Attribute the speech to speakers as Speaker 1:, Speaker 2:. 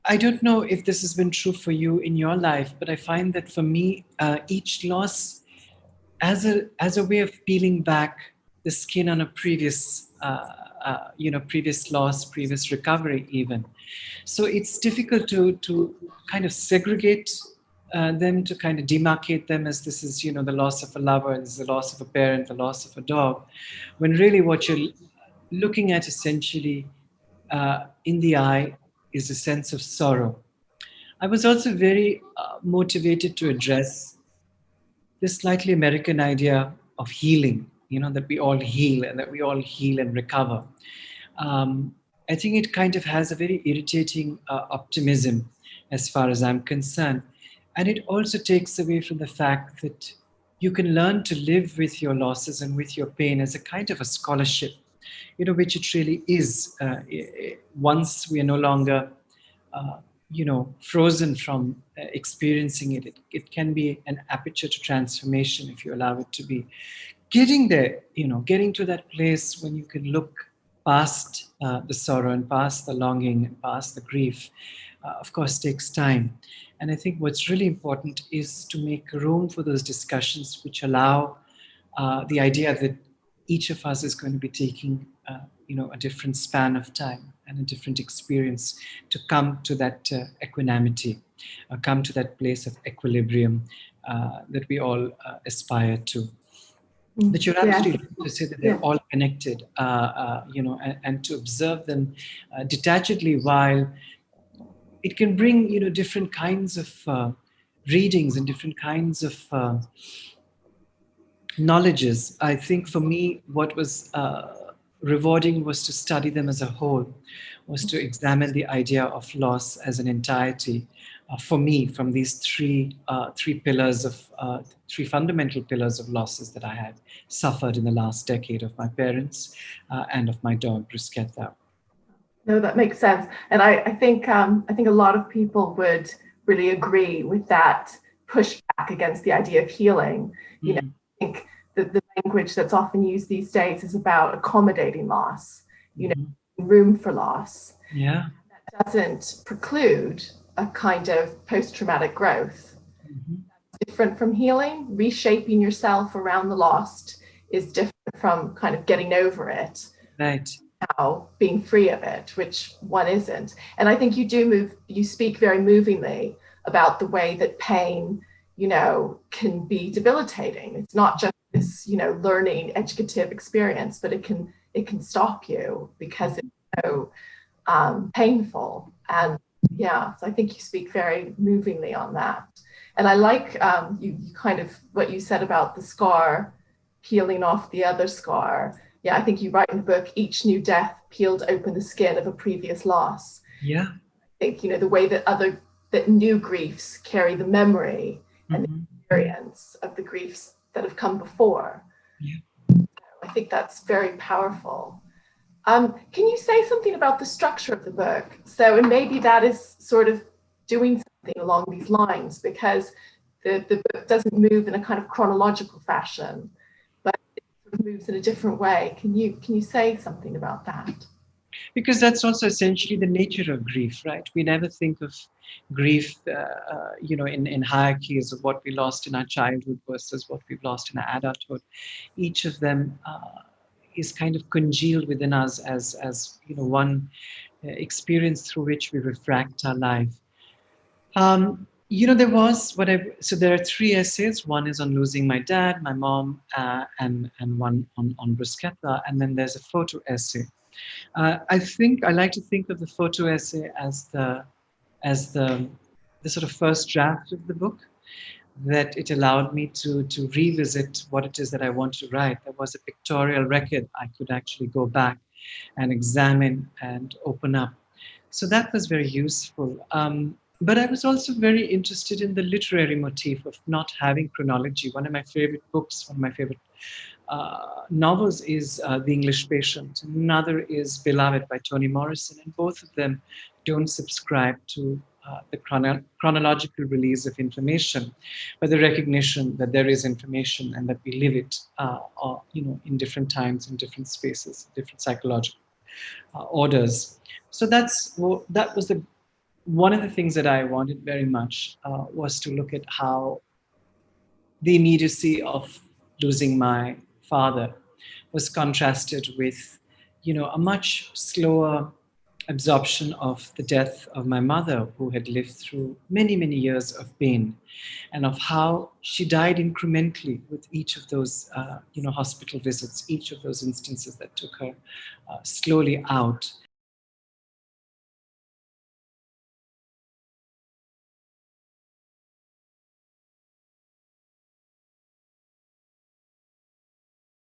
Speaker 1: I don't know if this has been true for you in your life, but I find that for me, each loss as a way of peeling back the skin on a previous previous loss, previous recovery even. So it's difficult to kind of segregate them, to kind of demarcate them as this is, the loss of a lover, this is the loss of a parent, the loss of a dog, when really what you're looking at essentially in the eye is a sense of sorrow. I was also very motivated to address this slightly American idea of healing, that we all heal and that we all heal and recover. Um, I think it kind of has a very irritating optimism as far as I'm concerned. And it also takes away from the fact that you can learn to live with your losses and with your pain as a kind of a scholarship, which it really is. Once we are no longer uh, frozen from experiencing it. It can be an aperture to transformation if you allow it to be. Getting there, getting to that place when you can look past the sorrow and past the longing and past the grief, of course, takes time. And I think what's really important is to make room for those discussions which allow the idea that each of us is going to be taking a different span of time and a different experience to come to that equanimity, come to that place of equilibrium that we all aspire to. But you're
Speaker 2: Yeah,
Speaker 1: absolutely right to say that they're
Speaker 2: yeah.
Speaker 1: all connected, and to observe them detachedly, while it can bring different kinds of readings and different kinds of knowledges. I think for me, what was rewarding was to study them as a whole, was to examine the idea of loss as an entirety. For me, from these three pillars of three fundamental pillars of losses that I had suffered in the last decade, of my parents and of my dog Bruschetta.
Speaker 2: No, that makes sense. And I think a lot of people would really agree with that pushback against the idea of healing.
Speaker 1: Mm.
Speaker 2: I think that the language that's often used these days is about accommodating loss,
Speaker 1: Mhm.
Speaker 2: room for loss.
Speaker 1: Yeah.
Speaker 2: That doesn't preclude a kind of post-traumatic growth.
Speaker 1: Mhm.
Speaker 2: Different from healing. Reshaping yourself around the lost is different from kind of getting over it,
Speaker 1: Right.
Speaker 2: now being free of it, which one isn't. And I think you speak very movingly about the way that pain, can be debilitating. It's not just this, learning educative experience, but it can stop you because it's so painful. And yeah, so I think you speak very movingly on that. And I like you kind of what you said about the scar peeling off the other scar. Yeah, I think you write in the book, each new death peeled open the skin of a previous loss.
Speaker 1: Yeah.
Speaker 2: I think, the way that new griefs carry the memory and the
Speaker 1: Mhm.
Speaker 2: experience of the griefs that have come before.
Speaker 1: Yeah.
Speaker 2: I think that's very powerful. Can you say something about the structure of the book? So, and maybe that is sort of doing something along these lines, because the book doesn't move in a kind of chronological fashion, but it sort of moves in a different way. Can you say something about that?
Speaker 1: Because that's also essentially the nature of grief, right? We never think of grief in hierarchies of what we lost in our childhood versus what we've lost in our adulthood. Each of them is kind of congealed within us as one experience through which we refract our life. There was so there are three essays. One is on losing my dad, my mom, and one on bruschetta, and then there's a photo essay. I think I like to think of the photo essay as the sort of first draft of the book, that it allowed me to revisit what it is that I wanted to write. There was a pictorial record I could actually go back and examine and open up. So that was very useful. But I was also very interested in the literary motif of not having chronology. One of my favorite books, one of my favorite novels is The English Patient. Another is Beloved by Toni Morrison, and both of them don't subscribe to the chronological release of information, but the recognition that there is information and that we live it, in different times, in different spaces, different psychological orders. So that was the one of the things that I wanted very much was to look at how the immediacy of losing my father was contrasted with, a much slower absorption of the death of my mother, who had lived through many, many years of pain, and of how she died incrementally with each of those, hospital visits, each of those instances that took her slowly out.